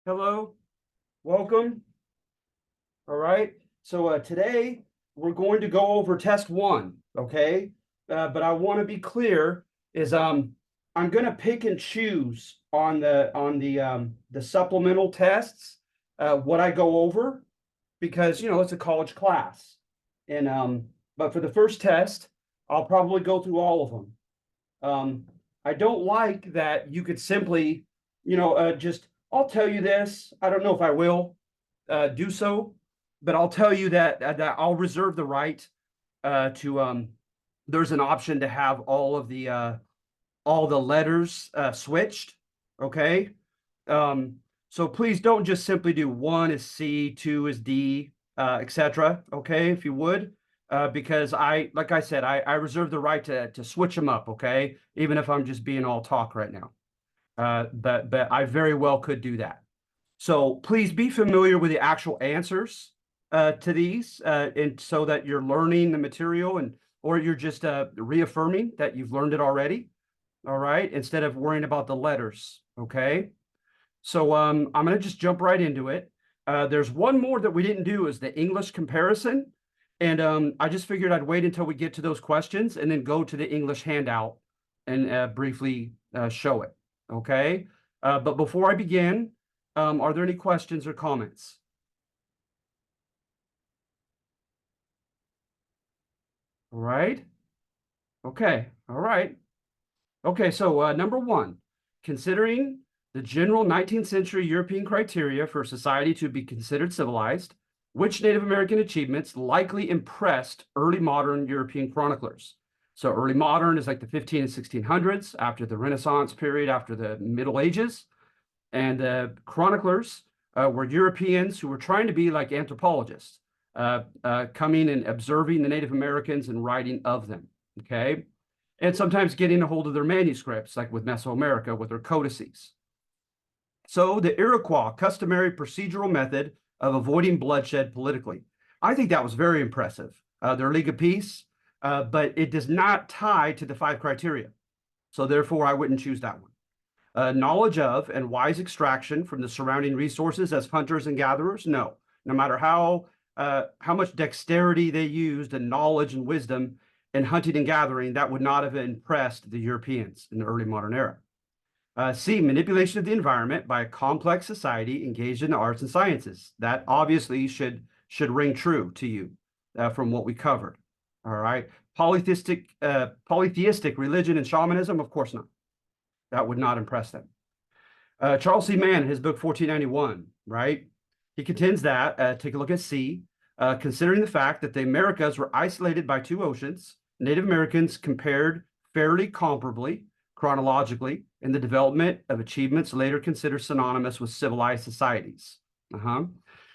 Hello, welcome. All right. So today we're going to go over test one, okay? But I want to be clear is I'm going to pick and choose on the supplemental tests what I go over because it's a college class. And but for the first test, I'll probably go through all of them. I don't like that you could simply, just I'll tell you this. I don't know if I will do so, but I'll tell you that I'll reserve the right to. There's an option to have all the letters switched. Okay, so please don't just simply do one is C, two is D, etc. Okay, if you would because like I said, I reserve the right to switch them up, okay? Even if I'm just being all talk right now. But I very well could do that. So please be familiar with the actual answers to these, and so that you're learning the material or you're just reaffirming that you've learned it already. All right, instead of worrying about the letters, okay? So I'm going to just jump right into it. There's one more that we didn't do is the English comparison. And I just figured I'd wait until we get to those questions and then go to the English handout and briefly show it. Okay. But before I begin, are there any questions or comments? All right. Okay. All right. Okay. So number one, considering the general 19th century European criteria for society to be considered civilized, which Native American achievements likely impressed early modern European chroniclers? So early modern is like the 15 and 1600s, after the Renaissance period, after the Middle Ages. And the chroniclers were Europeans who were trying to be like anthropologists, coming and observing the Native Americans and writing of them, okay? And sometimes getting a hold of their manuscripts, like with Mesoamerica, with their codices. So the Iroquois customary procedural method of avoiding bloodshed politically. I think that was very impressive. Their League of Peace, but it does not tie to the 5 criteria. So therefore, I wouldn't choose that one. Knowledge of and wise extraction from the surrounding resources as hunters and gatherers? No. No matter how much dexterity they used and knowledge and wisdom in hunting and gathering, that would not have impressed the Europeans in the early modern era. C, manipulation of the environment by a complex society engaged in the arts and sciences. That obviously should ring true to you from what we covered. All right. Polytheistic religion and shamanism, of course not. That would not impress them. Charles C. Mann, in his book 1491, right? He contends that, take a look at C, considering the fact that the Americas were isolated by 2 oceans, Native Americans compared fairly comparably, chronologically, in the development of achievements later considered synonymous with civilized societies.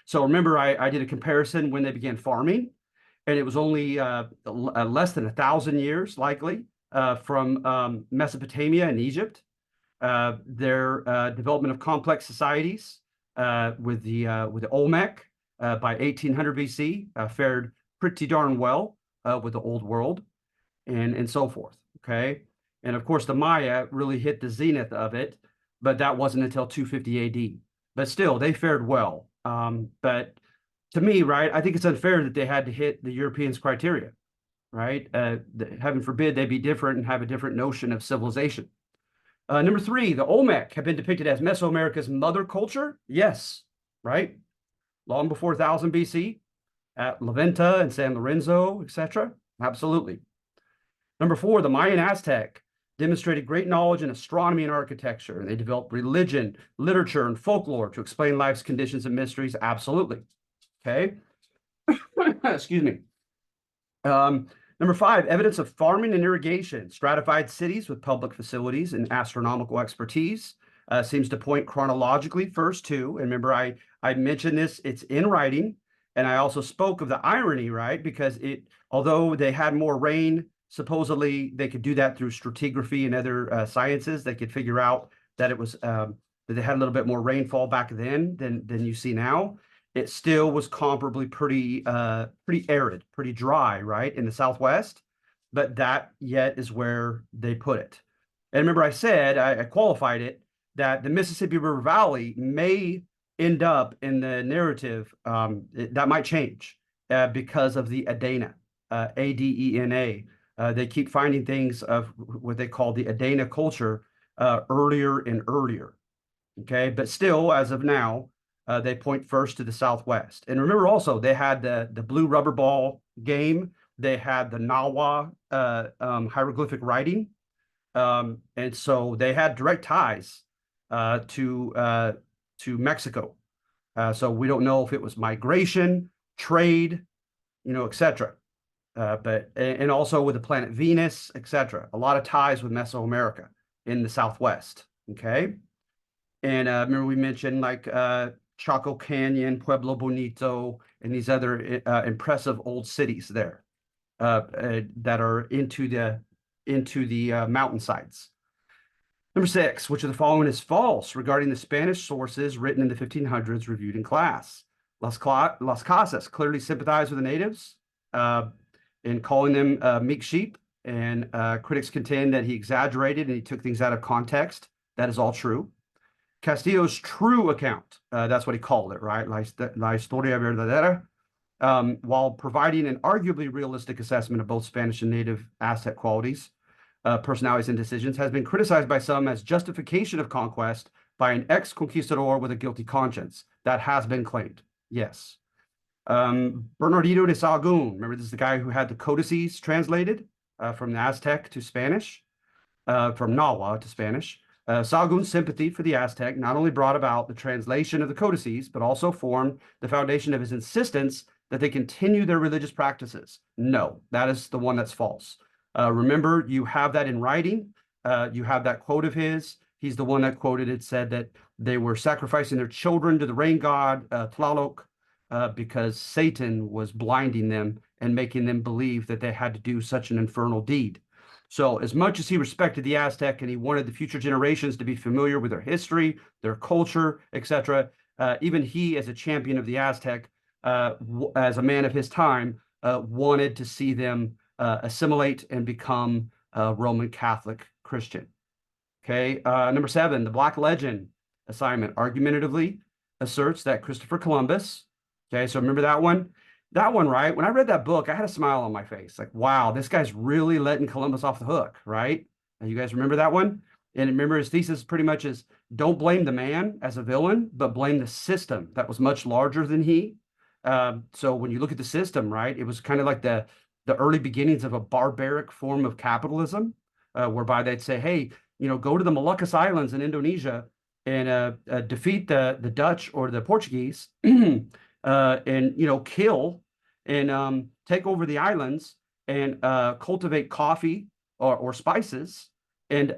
So remember, I did a comparison when they began farming, and it was only less than 1,000 years, likely, from Mesopotamia and Egypt. Their development of complex societies with the Olmec by 1800 BC fared pretty darn well with the Old World and so forth. Okay. And of course, the Maya really hit the zenith of it, but that wasn't until 250 AD. But still, they fared well. But to me, right, I think it's unfair that they had to hit the Europeans' criteria, right? Heaven forbid they be different and have a different notion of civilization. Number 3, the Olmec have been depicted as Mesoamerica's mother culture. Yes, right? Long before 1000 BC, at La Venta and San Lorenzo, etc. Absolutely. Number 4, the Mayan Aztec demonstrated great knowledge in astronomy and architecture, and they developed religion, literature, and folklore to explain life's conditions and mysteries. Absolutely. Okay. Excuse me. Number 5, evidence of farming and irrigation, stratified cities with public facilities and astronomical expertise. Seems to point chronologically first to, and remember I mentioned this, it's in writing, and I also spoke of the irony, right? Because although they had more rain, supposedly they could do that through stratigraphy and other sciences. They could figure out that it was that they had a little bit more rainfall back then than you see now. It still was comparably pretty arid, pretty dry, right, in the Southwest, but that yet is where they put it. And remember, I said I qualified it that the Mississippi River Valley may end up in the narrative, that might change because of the Adena, Adena. They keep finding things of what they call the Adena culture earlier and earlier. Okay, but still, as of now, they point first to the Southwest. And remember also, they had the blue rubber ball game. They had the Nawa hieroglyphic writing. And so they had direct ties to Mexico. So we don't know if it was migration, trade, etc. But and also with the planet Venus, etc. A lot of ties with Mesoamerica in the Southwest. Okay, and remember we mentioned like Chaco Canyon, Pueblo Bonito, and these other impressive old cities there that are into the mountainsides. Number 6, which of the following is false regarding the Spanish sources written in the 1500s reviewed in class? Las Casas clearly sympathized with the natives in calling them meek sheep, and critics contend that he exaggerated and he took things out of context. That is all true. Castillo's true account, that's what he called it, right? La historia verdadera, while providing an arguably realistic assessment of both Spanish and native Aztec qualities, personalities, and decisions, has been criticized by some as justification of conquest by an ex-conquistador with a guilty conscience. That has been claimed, yes. Bernardino de Sahagún, remember this is the guy who had the codices translated from the Aztec to Spanish, from Nahua to Spanish. Sahagún's sympathy for the Aztec not only brought about the translation of the codices, but also formed the foundation of his insistence that they continue their religious practices. No, that is the one that's false. Remember, you have that in writing. You have that quote of his. He's the one that quoted it, said that they were sacrificing their children to the rain god, Tlaloc, because Satan was blinding them and making them believe that they had to do such an infernal deed. So as much as he respected the Aztec and he wanted the future generations to be familiar with their history, their culture, etc., even he, as a champion of the Aztec, as a man of his time, wanted to see them assimilate and become Roman Catholic Christian. Okay, number 7, the Black Legend assignment argumentatively asserts that Christopher Columbus. Okay, so remember that one? That one, right? When I read that book, I had a smile on my face. Like, wow, this guy's really letting Columbus off the hook, right? And you guys remember that one? And remember his thesis pretty much is don't blame the man as a villain, but blame the system that was much larger than he. So when you look at the system, right, it was kind of like the early beginnings of a barbaric form of capitalism, whereby they'd say, hey, go to the Moluccas Islands in Indonesia and defeat the Dutch or the Portuguese and, kill and take over the islands and cultivate coffee or spices. And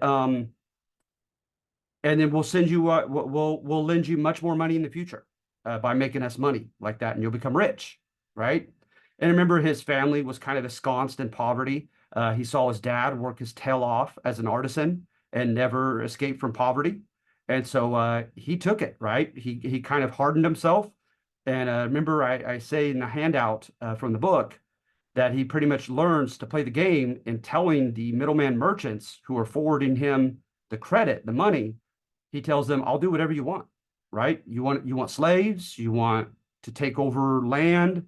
then we'll send you, we'll lend you much more money in the future by making us money like that, and you'll become rich, right? And remember, his family was kind of ensconced in poverty. He saw his dad work his tail off as an artisan and never escape from poverty. And so he took it, right? He kind of hardened himself. And remember, I say in the handout from the book that he pretty much learns to play the game in telling the middleman merchants who are forwarding him the credit, the money. He tells them, I'll do whatever you want, right? You want slaves, you want to take over land,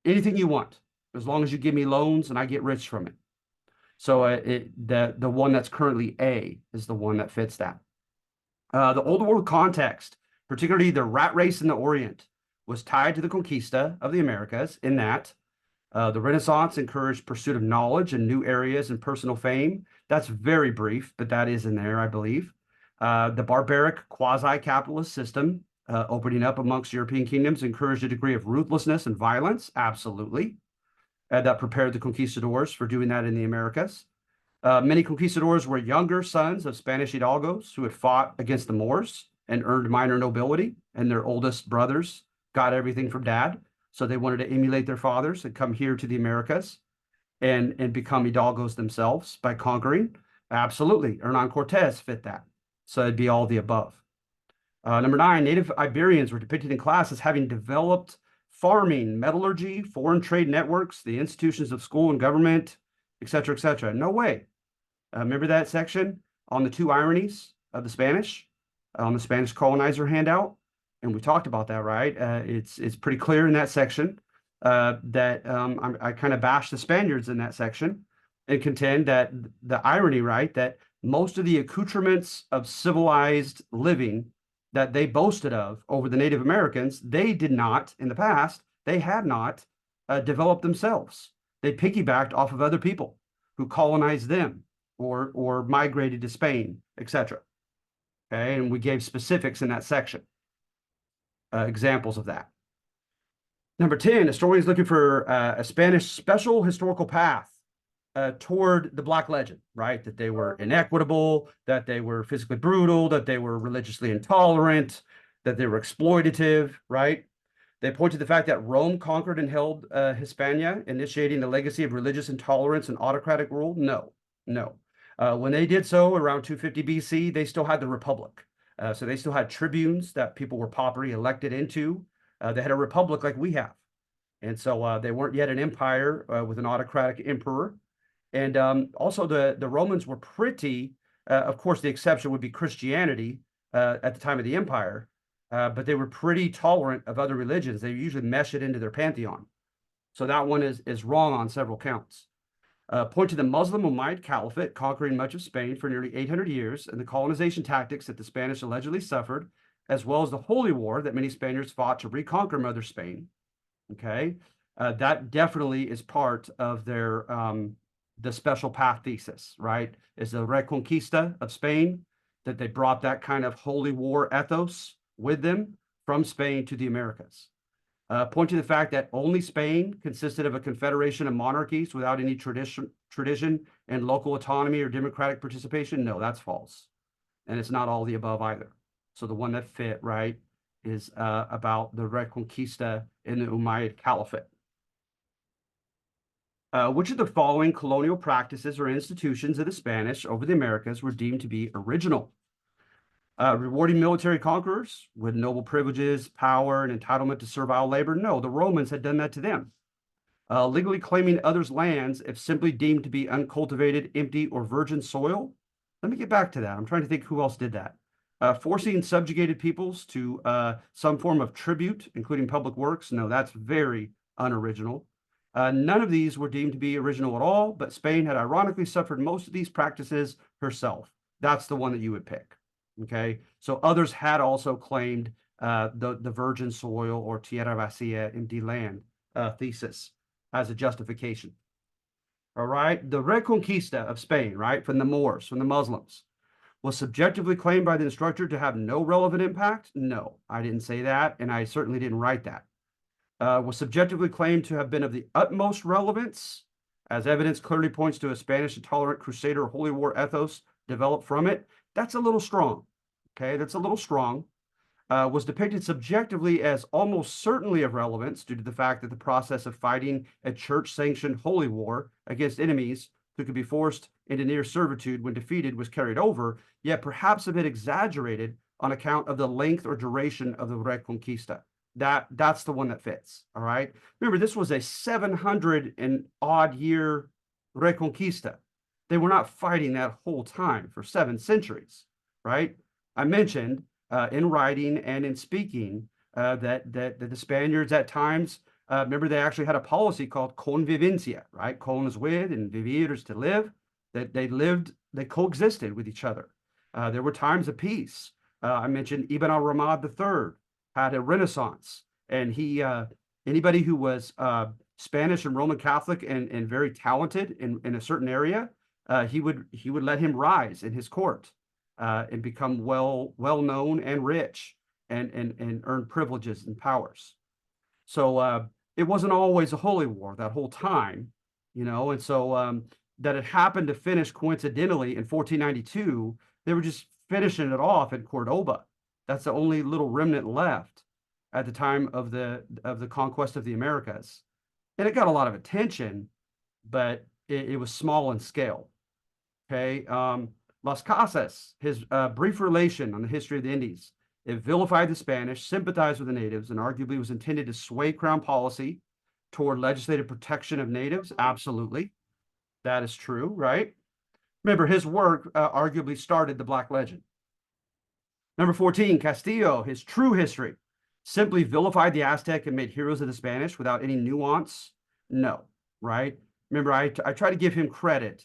anything you want, as long as you give me loans and I get rich from it. So the one that's currently A is the one that fits that. The old world context, particularly the rat race in the Orient, was tied to the conquista of the Americas in that the Renaissance encouraged pursuit of knowledge in new areas and personal fame. That's very brief, but that is in there, I believe. The barbaric quasi-capitalist system opening up amongst European kingdoms encouraged a degree of ruthlessness and violence, absolutely. That prepared the conquistadors for doing that in the Americas. Many conquistadors were younger sons of Spanish hidalgos who had fought against the Moors and earned minor nobility, and their oldest brothers got everything from dad. So they wanted to emulate their fathers and come here to the Americas and become hidalgos themselves by conquering. Absolutely. Hernan Cortez fit that. So it'd be all the above. Number 9, native Iberians were depicted in class as having developed farming, metallurgy, foreign trade networks, the institutions of school and government, etc., etc. No way. Remember that section on the 2 ironies of the Spanish, on the Spanish colonizer handout? and we talked about that, right? It's pretty clear in that section that I kind of bash the Spaniards in that section and contend that the irony, right, that most of the accoutrements of civilized living that they boasted of over the Native Americans, they did not in the past, they had not developed themselves. They piggybacked off of other people who colonized them or migrated to Spain, etc. Okay, and we gave specifics in that section, examples of that. Number 10, historians looking for a Spanish special historical path toward the Black legend, right? That they were inequitable, that they were physically brutal, that they were religiously intolerant, that they were exploitative, right? They point to the fact that Rome conquered and held Hispania, initiating a legacy of religious intolerance and autocratic rule. No, no. When they did so around 250 BC, they still had the Republic. So they still had tribunes that people were popularly elected into. They had a republic like we have. And so they weren't yet an empire with an autocratic emperor. And also the Romans were pretty, of course, the exception would be Christianity at the time of the empire, but they were pretty tolerant of other religions. They usually mesh it into their pantheon. So that one is wrong on several counts. Point to the Muslim Umayyad Caliphate conquering much of Spain for nearly 800 years and the colonization tactics that the Spanish allegedly suffered, as well as the Holy War that many Spaniards fought to reconquer Mother Spain. Okay, that definitely is part of their the special path thesis, right? Is the Reconquista of Spain, that they brought that kind of holy war ethos with them from Spain to the Americas. Point to the fact that only Spain consisted of a confederation of monarchies without any tradition and local autonomy or democratic participation. No, that's false. And it's not all the above either. So the one that fit, right, is about the Reconquista in the Umayyad Caliphate. Which of the following colonial practices or institutions of the Spanish over the Americas were deemed to be original? Rewarding military conquerors with noble privileges, power, and entitlement to servile labor? No, the Romans had done that to them. Legally claiming others' lands if simply deemed to be uncultivated, empty, or virgin soil? Let me get back to that. I'm trying to think who else did that. Forcing subjugated peoples to some form of tribute, including public works? No, that's very unoriginal. None of these were deemed to be original at all, but Spain had ironically suffered most of these practices herself. That's the one that you would pick. Okay, so others had also claimed the virgin soil or tierra vacía, empty land thesis as a justification. All right, the Reconquista of Spain, right, from the Moors, from the Muslims, was subjectively claimed by the instructor to have no relevant impact? No, I didn't say that, and I certainly didn't write that. Was subjectively claimed to have been of the utmost relevance, as evidence clearly points to a Spanish intolerant crusader holy war ethos developed from it? That's a little strong. Okay, that's a little strong. Was depicted subjectively as almost certainly of relevance due to the fact that the process of fighting a church-sanctioned holy war against enemies who could be forced into near servitude when defeated was carried over, yet perhaps a bit exaggerated on account of the length or duration of the Reconquista. That's the one that fits. All right. Remember, this was a 700 and odd year Reconquista. They were not fighting that whole time for 7 centuries, right? I mentioned in writing and in speaking that the Spaniards at times, remember, they actually had a policy called convivencia, right? Con is with and vivir is to live. That they coexisted with each other. There were times of peace. I mentioned Ibn al-Ramad III had a renaissance, and anybody who was Spanish and Roman Catholic and very talented in a certain area, he would let him rise in his court and become well known and rich and earn privileges and powers. So it wasn't always a holy war that whole time, and so that it happened to finish coincidentally in 1492. They were just finishing it off in Cordoba. That's the only little remnant left at the time of the conquest of the Americas. And it got a lot of attention, but it was small in scale. Okay. Las Casas, his brief relation on the history of the Indies, it vilified the Spanish, sympathized with the natives, and arguably was intended to sway crown policy toward legislative protection of natives. Absolutely. That is true, right? Remember, his work arguably started the Black legend. Number 14, Castillo, his true history. simply vilified the Aztec and made heroes of the Spanish without any nuance? No, right? Remember, I try to give him credit.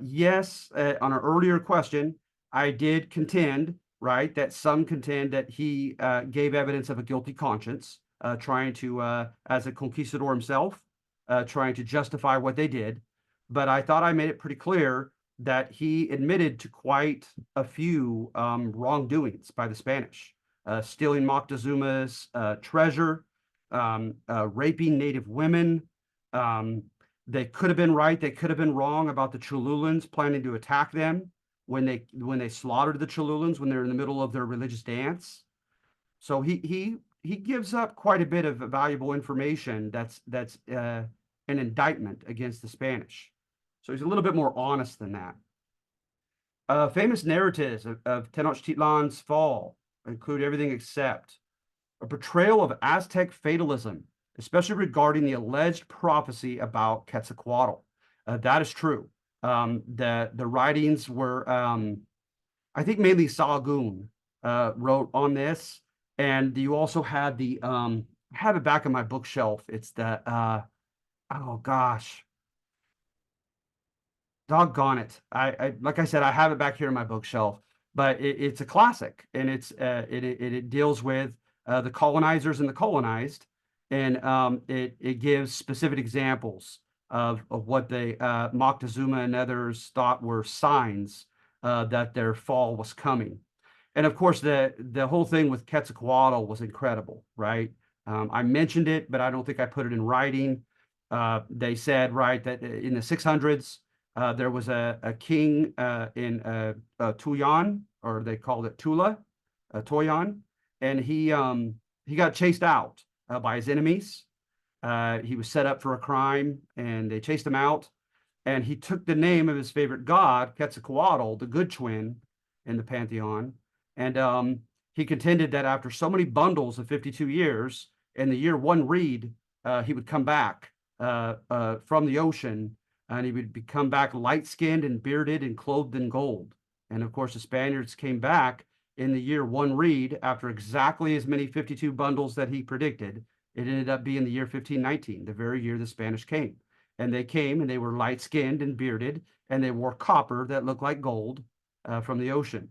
Yes, on an earlier question, I did contend, right, that some contend that he gave evidence of a guilty conscience, trying to, as a conquistador himself, trying to justify what they did. But I thought I made it pretty clear that he admitted to quite a few wrongdoings by the Spanish, stealing Moctezuma's treasure, raping native women. Um, they could have been right. They could have been wrong about the Cholulans planning to attack them when they slaughtered the Cholulans when they're in the middle of their religious dance. So he gives up quite a bit of valuable information that's an indictment against the Spanish. So he's a little bit more honest than that. Famous narratives of Tenochtitlan's fall include everything except a portrayal of Aztec fatalism, especially regarding the alleged prophecy about Quetzalcoatl. That is true. The writings were, I think, mainly Sahagún wrote on this, and you also had I have it back on my bookshelf. It's the oh gosh, doggone it. I like I said, I have it back here in my bookshelf, but it's a classic, and it deals with the colonizers and the colonized, and it gives specific examples of what they Moctezuma and others thought were signs that their fall was coming. And of course, the whole thing with Quetzalcoatl was incredible, right? I mentioned it, but I don't think I put it in writing. They said, right, that in the 600s, there was a king in Tuyan, or they called it Tula, Toyan, and he got chased out by his enemies. He was set up for a crime, and they chased him out. And he took the name of his favorite god, Quetzalcoatl, the good twin in the pantheon, and he contended that after so many bundles of 52 years, in the year one reed, he would come back from the ocean, and he would come back light-skinned and bearded and clothed in gold. And of course, the Spaniards came back in the year one reed after exactly as many 52 bundles that he predicted. It ended up being the year 1519, the very year the Spanish came. And they came, and they were light-skinned and bearded, and they wore copper that looked like gold from the ocean.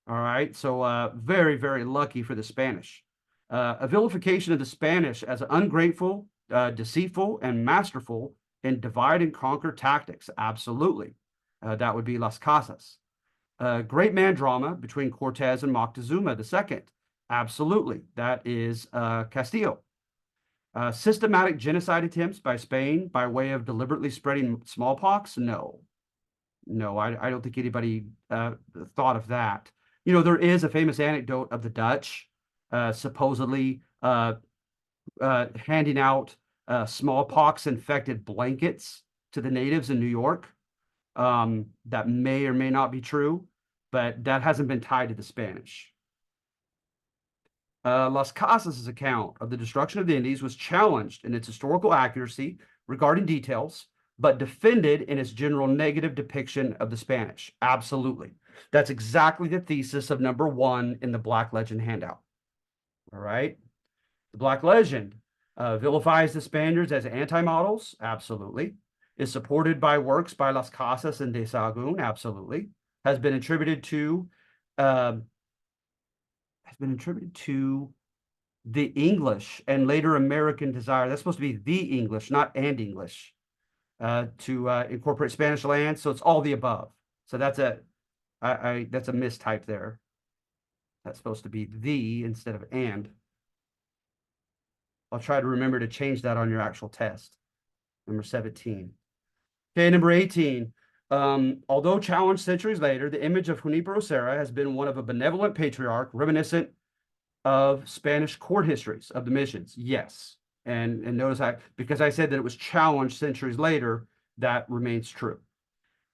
All right, so very, very lucky for the Spanish. A vilification of the Spanish as ungrateful, deceitful, and masterful in divide and conquer tactics. Absolutely. That would be Las Casas. Great man drama between Cortez and Moctezuma II. Absolutely. That is Castillo. Systematic genocide attempts by Spain by way of deliberately spreading smallpox? No. No, I don't think anybody thought of that. You know, there is a famous anecdote of the Dutch supposedly handing out smallpox-infected blankets to the natives in New York. That may or may not be true, but that hasn't been tied to the Spanish. Las Casas' account of the destruction of the Indies was challenged in its historical accuracy regarding details, but defended in its general negative depiction of the Spanish. Absolutely. That's exactly the thesis of number 1 in the Black Legend handout. All right. The Black Legend vilifies the Spaniards as anti-models. Absolutely. Is supported by works by Las Casas and de Sahagún. Absolutely. Has been attributed to the English and later American desire. That's supposed to be the English, not and English, to incorporate Spanish lands. So it's all the above. So that's a mistype there. That's supposed to be the instead of and. I'll try to remember to change that on your actual test. Number 17. Okay, number 18. Although challenged centuries later, the image of Junipero Serra has been one of a benevolent patriarch reminiscent of Spanish court histories of the missions. Yes. And notice because I said that it was challenged centuries later, that remains true.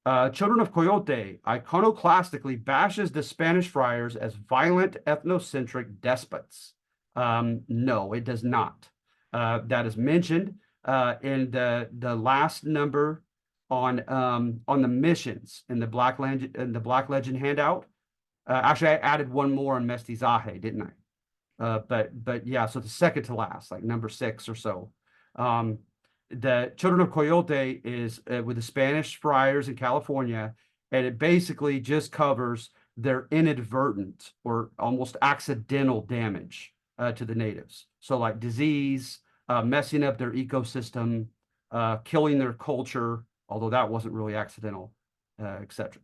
Children of Coyote iconoclastically bashes the Spanish friars as violent ethnocentric despots. No, it does not. That is mentioned in the last number on the missions in the Black Legend handout. Actually, I added one more on Mestizaje, didn't I? But yeah, so the second to last, like number 6 or so. Um, the Children of Coyote is with the Spanish friars in California, and it basically just covers their inadvertent or almost accidental damage to the natives. So like disease, messing up their ecosystem, killing their culture, although that wasn't really accidental, etc.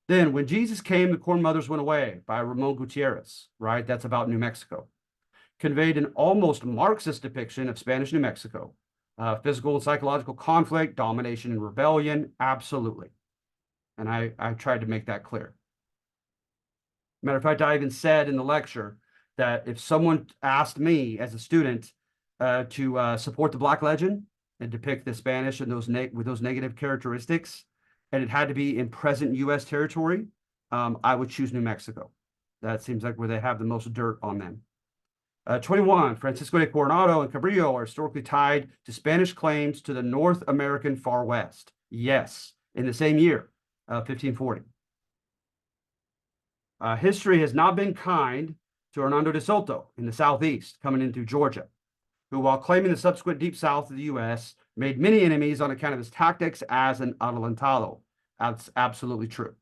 Then, when Jesus came, the Corn Mothers went away by Ramon Gutierrez, right? That's about New Mexico. Conveyed an almost Marxist depiction of Spanish New Mexico. Physical and psychological conflict, domination and rebellion, absolutely. And I tried to make that clear. Matter of fact, I even said in the lecture that if someone asked me as a student to support the Black Legend and depict the Spanish and with those negative characteristics, and it had to be in present U.S. territory, I would choose New Mexico. That seems like where they have the most dirt on them. 21, Francisco de Coronado and Cabrillo are historically tied to Spanish claims to the North American Far West. Yes, in the same year, 1540. History has not been kind to Hernando de Soto in the southeast, coming in through Georgia, who, while claiming the subsequent deep south of the U.S., made many enemies on account of his tactics as an adelantado. That's absolutely true.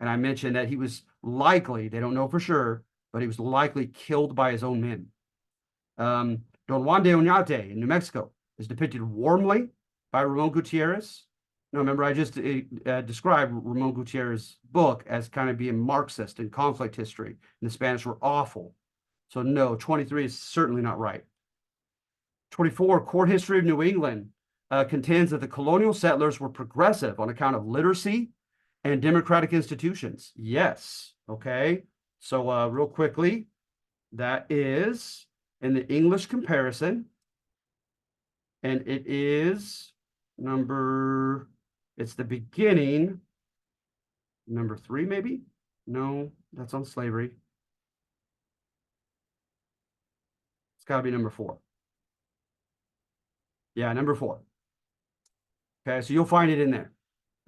And I mentioned that he was likely, they don't know for sure, but he was likely killed by his own men. Don Juan de Oñate in New Mexico is depicted warmly by Ramon Gutierrez. No, remember, I just described Ramon Gutierrez's book as kind of being Marxist and conflict history, and the Spanish were awful. So no, 23 is certainly not right. 24, Court History of New England contends that the colonial settlers were progressive on account of literacy and democratic institutions. Yes, okay. So real quickly, that is in the English comparison, and it is it's the beginning, number 3 maybe? No, that's on slavery. It's got to be number 4. Yeah, number 4. Okay, so you'll find it in there.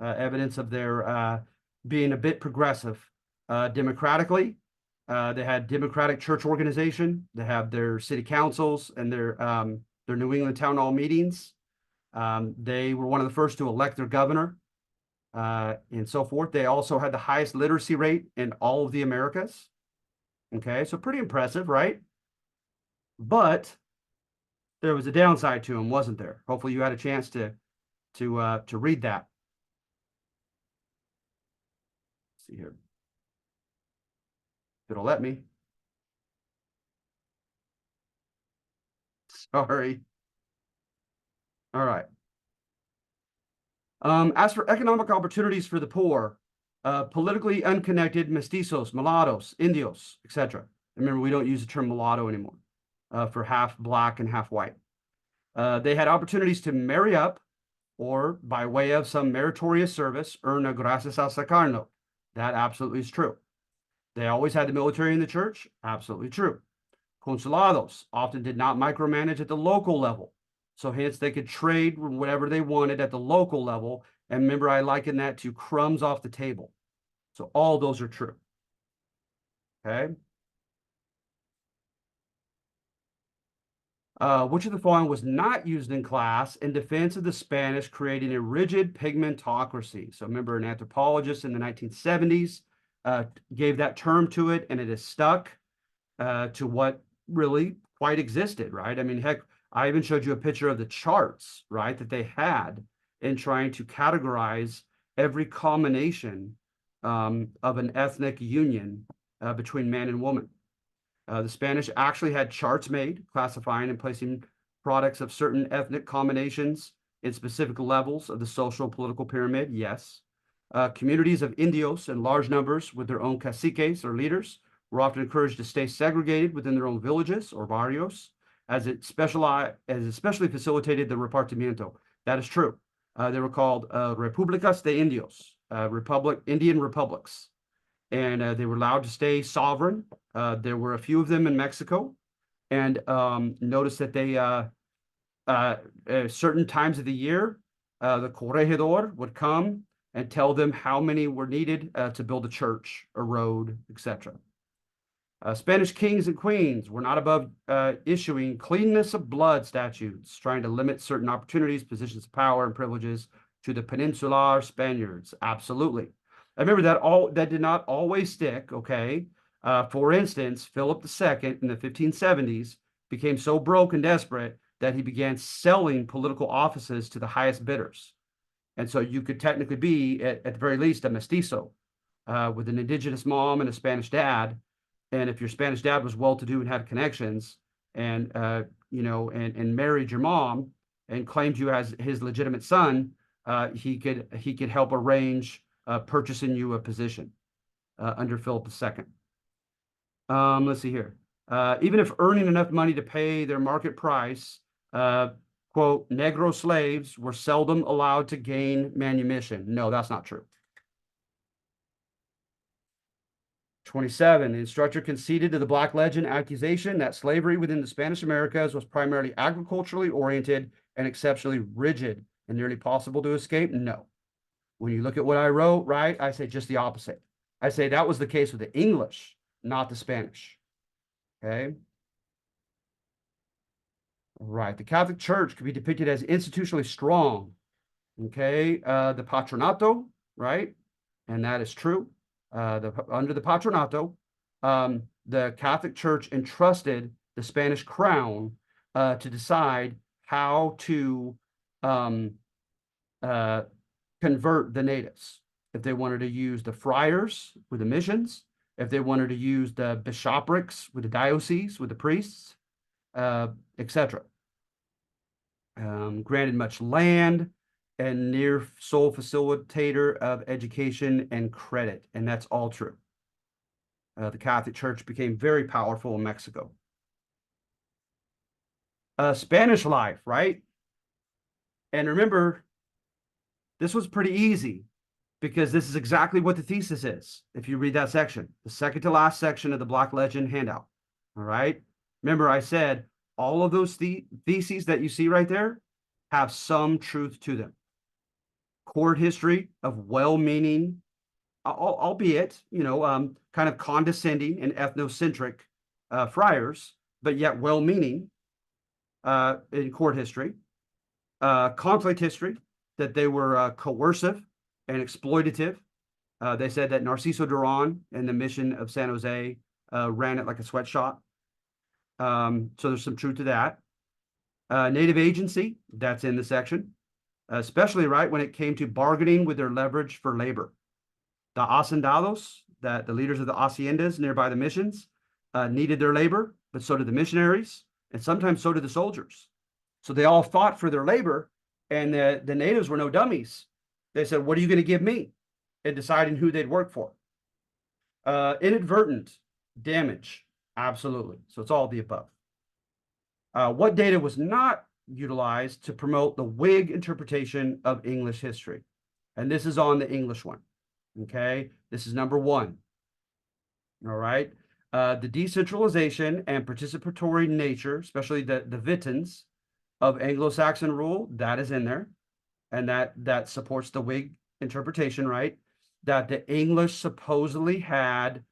Evidence of their being a bit progressive democratically. They had democratic church organization. They have their city councils and their New England town hall meetings. They were one of the first to elect their governor and so forth. They also had the highest literacy rate in all of the Americas. Okay, so pretty impressive, right? But there was a downside to them, wasn't there? Hopefully you had a chance to read that. Let's see here. If it'll let me. Sorry. All right. As for economic opportunities for the poor, politically unconnected mestizos, mulattoes, indios, etc. Remember, we don't use the term mulatto anymore for half black and half white. They had opportunities to marry up or by way of some meritorious service, earn a gracias al sacarno. That absolutely is true. They always had the military in the church. Absolutely true. Consulados often did not micromanage at the local level. So hence they could trade whatever they wanted at the local level. And remember, I liken that to crumbs off the table. So all those are true. Okay. Which of the following was not used in class in defense of the Spanish creating a rigid pigmentocracy? So remember, an anthropologist in the 1970s gave that term to it, and it is stuck to what really quite existed, right? I mean, heck, I even showed you a picture of the charts, right, that they had in trying to categorize every combination of an ethnic union between man and woman. The Spanish actually had charts made classifying and placing products of certain ethnic combinations in specific levels of the social political pyramid, yes. Communities of indios in large numbers with their own caciques or leaders were often encouraged to stay segregated within their own villages or barrios, as it especially facilitated the repartimiento. That is true. They were called Repúblicas de Indios, Indian republics, and they were allowed to stay sovereign. There were a few of them in Mexico, and notice that they certain times of the year, the corregidor would come and tell them how many were needed to build a church, a road, etc. Spanish kings and queens were not above issuing cleanness of blood statutes, trying to limit certain opportunities, positions of power, and privileges to the peninsular Spaniards. Absolutely. I remember that did not always stick. Okay. For instance, Philip II in the 1570s became so broke and desperate that he began selling political offices to the highest bidders. And so you could technically be, at the very least, a mestizo with an indigenous mom and a Spanish dad. And if your Spanish dad was well-to-do and had connections, and and married your mom and claimed you as his legitimate son, he could help arrange purchasing you a position under Philip II. Let's see here. Even if earning enough money to pay their market price, quote, Negro slaves were seldom allowed to gain manumission. No, that's not true. 27, the instructor conceded to the Black Legend accusation that slavery within the Spanish Americas was primarily agriculturally oriented and exceptionally rigid and nearly possible to escape. No. When you look at what I wrote, right, I say just the opposite. I say that was the case with the English, not the Spanish. Okay. Right. The Catholic Church could be depicted as institutionally strong. Okay. The Patronato, right? And that is true. Under the Patronato, the Catholic Church entrusted the Spanish crown to decide how to convert the natives. If they wanted to use the friars with the missions, if they wanted to use the bishoprics with the diocese, with the priests, etc. Granted much land and near sole facilitator of education and credit. And that's all true. The Catholic Church became very powerful in Mexico. Spanish life, right? And remember, this was pretty easy because this is exactly what the thesis is. If you read that section, the second to last section of the Black Legend handout. All right. Remember, I said all of those theses that you see right there have some truth to them. Court history of well-meaning, albeit, kind of condescending and ethnocentric friars, but yet well-meaning in court history. Conflict history, that they were coercive and exploitative. They said that Narciso Duran and the mission of San Jose ran it like a sweatshop. So there's some truth to that. Native agency, that's in the section. Especially right when it came to bargaining with their leverage for labor. The hacendados, the leaders of the haciendas nearby the missions, needed their labor, but so did the missionaries, and sometimes so did the soldiers. So they all fought for their labor, and the natives were no dummies. They said, what are you going to give me? In deciding who they'd work for. Inadvertent damage, absolutely. So it's all the above. What data was not utilized to promote the Whig interpretation of English history? And this is on the English one. Okay, this is number 1. All right. The decentralization and participatory nature, especially the Wittens of Anglo-Saxon rule, that is in there. And that supports the Whig interpretation, right? That the English supposedly had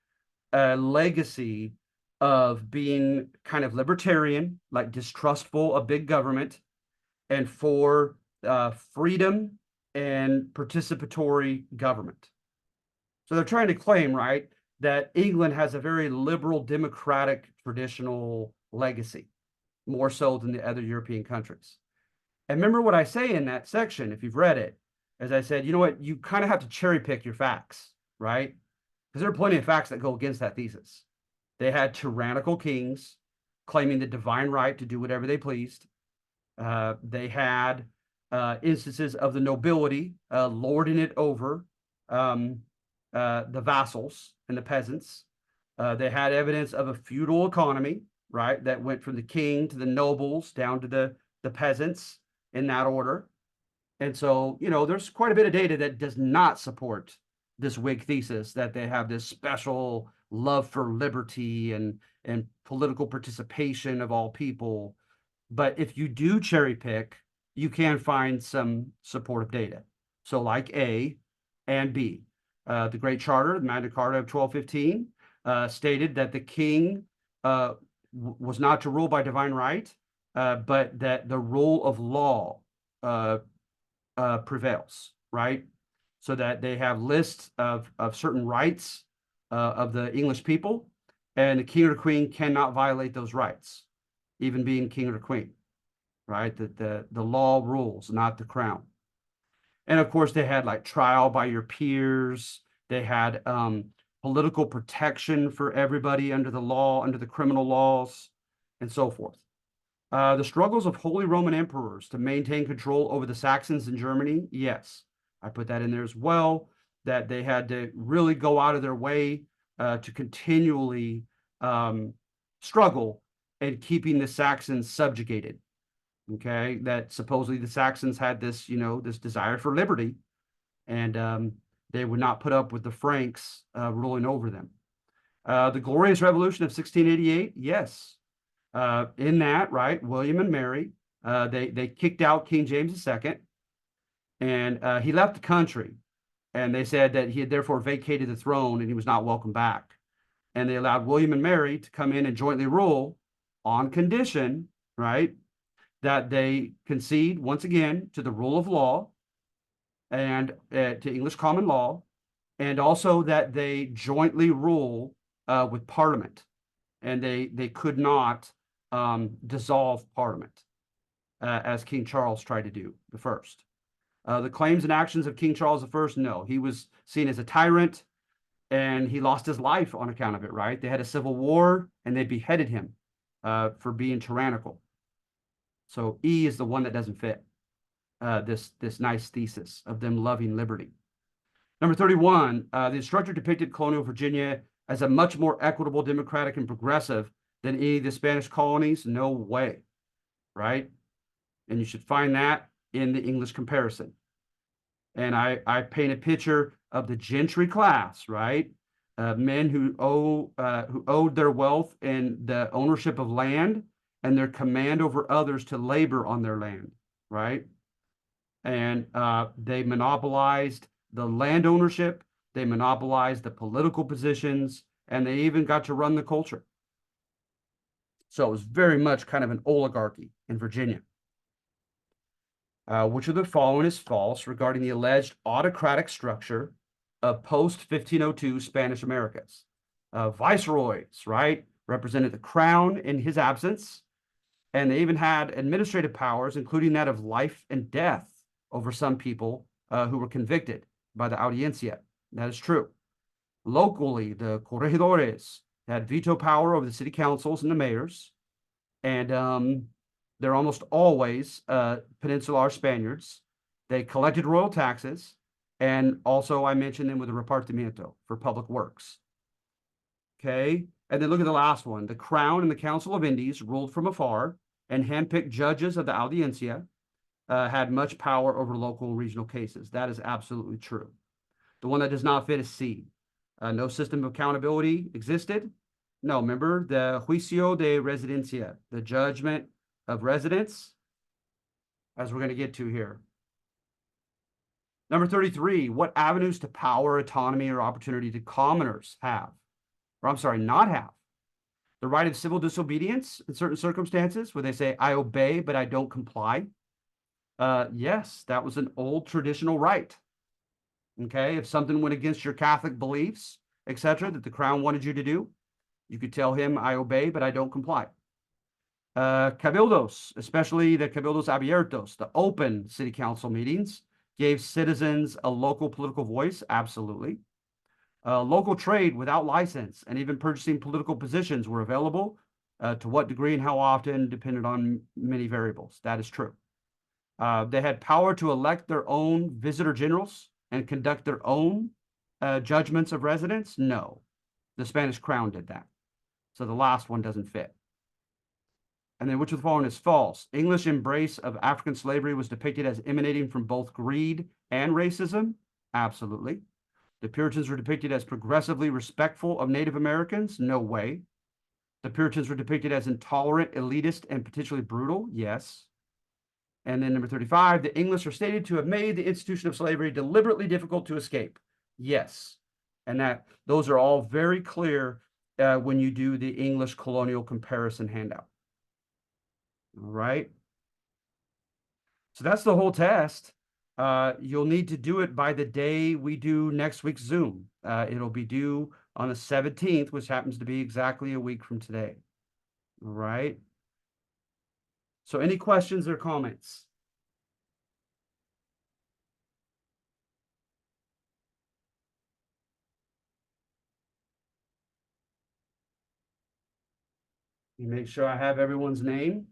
a legacy of being kind of libertarian, like distrustful of big government, and for freedom and participatory government. So they're trying to claim, right, that England has a very liberal, democratic, traditional legacy, more so than the other European countries. And remember what I say in that section, if you've read it, as I said, you know what, you kind of have to cherry pick your facts, right? Because there are plenty of facts that go against that thesis. They had tyrannical kings claiming the divine right to do whatever they pleased. They had instances of the nobility lording it over the vassals and the peasants. They had evidence of a feudal economy, right, that went from the king to the nobles down to the peasants in that order. And so, there's quite a bit of data that does not support this Whig thesis that they have this special love for liberty and political participation of all people. But if you do cherry pick, you can find some supportive data. So like A and B, the Great Charter, the Magna Carta of 1215, stated that the king was not to rule by divine right, but that the rule of law prevails, right? So that they have lists of certain rights of the English people, and the king or queen cannot violate those rights, even being king or queen, right? That the law rules, not the crown. And of course, they had like trial by your peers. They had political protection for everybody under the law, under the criminal laws, and so forth. The struggles of Holy Roman emperors to maintain control over the Saxons in Germany, yes, I put that in there as well, that they had to really go out of their way to continually struggle in keeping the Saxons subjugated. Okay, that supposedly the Saxons had this, this desire for liberty, and they would not put up with the Franks ruling over them. The Glorious Revolution of 1688, yes. In that, right, William and Mary, they kicked out King James II, and he left the country, and they said that he had therefore vacated the throne and he was not welcome back. And they allowed William and Mary to come in and jointly rule on condition, right, that they concede once again to the rule of law and to English common law, and also that they jointly rule with Parliament, and they could not dissolve Parliament as King Charles tried to do the first. The claims and actions of King Charles I, no, he was seen as a tyrant, and he lost his life on account of it, right? They had a civil war, and they beheaded him for being tyrannical. So E is the one that doesn't fit this nice thesis of them loving liberty. Number 31, the instructor depicted colonial Virginia as a much more equitable, democratic, and progressive than any of the Spanish colonies. No way, right? And you should find that in the English comparison. And I paint a picture of the gentry class, right? Men who owed their wealth in the ownership of land and their command over others to labor on their land, right? And they monopolized the land ownership, they monopolized the political positions, and they even got to run the culture. So it was very much kind of an oligarchy in Virginia. Which of the following is false regarding the alleged autocratic structure of post-1502 Spanish Americas? Viceroys, right, represented the crown in his absence, and they even had administrative powers, including that of life and death over some people who were convicted by the audiencia. That is true. Locally, the corregidores had veto power over the city councils and the mayors, and they're almost always Peninsular Spaniards. They collected royal taxes, and also I mentioned them with the repartimiento for public works. Okay, and then look at the last one. The Crown and the Council of Indies ruled from afar, and handpicked judges of the audiencia had much power over local and regional cases. That is absolutely true. The one that does not fit is C. No system of accountability existed. No, remember the juicio de residencia, the judgment of residence, as we're going to get to here. Number 33, what avenues to power, autonomy, or opportunity do commoners have? Or I'm sorry, not have? The right of civil disobedience in certain circumstances where they say, I obey, but I don't comply. Yes, that was an old traditional right. Okay, if something went against your Catholic beliefs, etc., that the crown wanted you to do, you could tell him, I obey, but I don't comply. Cabildos, especially the cabildos abiertos, the open city council meetings, gave citizens a local political voice, absolutely. Local trade without license and even purchasing political positions were available. To what degree and how often depended on many variables. That is true. They had power to elect their own visitor generals and conduct their own judgments of residents. No, the Spanish crown did that. So the last one doesn't fit. And then which of the following is false? English embrace of African slavery was depicted as emanating from both greed and racism. Absolutely. The Puritans were depicted as progressively respectful of Native Americans. No way. The Puritans were depicted as intolerant, elitist, and potentially brutal. Yes. And then number 35, the English are stated to have made the institution of slavery deliberately difficult to escape. Yes. And that those are all very clear when you do the English Colonial comparison handout. All right. So that's the whole test. You'll need to do it by the day we do next week's Zoom. It'll be due on the 17th, which happens to be exactly a week from today. All right. So any questions or comments? You make sure I have everyone's name.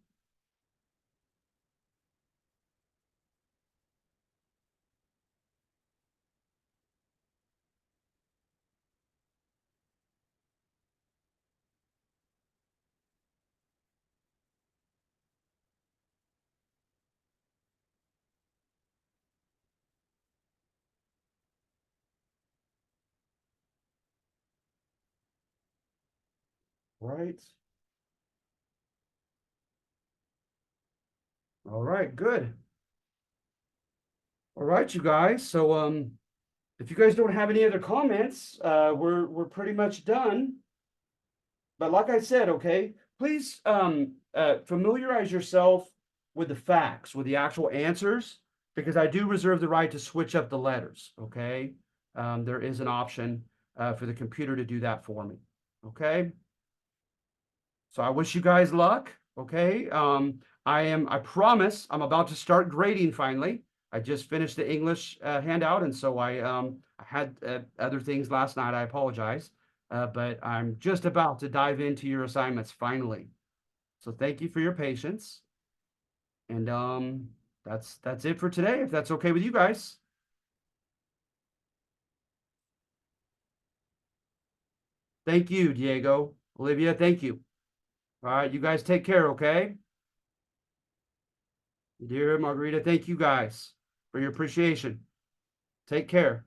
Right. All right, good. All right, you guys. So if you guys don't have any other comments, we're pretty much done. But like I said, okay, please familiarize yourself with the facts, with the actual answers, because I do reserve the right to switch up the letters. Okay, there is an option for the computer to do that for me. Okay, so I wish you guys luck. Okay, I promise I'm about to start grading finally. I just finished the English handout, and so I had other things last night. I apologize. But I'm just about to dive into your assignments finally. So thank you for your patience. And that's it for today, if that's okay with you guys. Thank you, Diego. Olivia, thank you. All right, you guys take care, okay? Dear Margarita, thank you guys for your appreciation. Take care.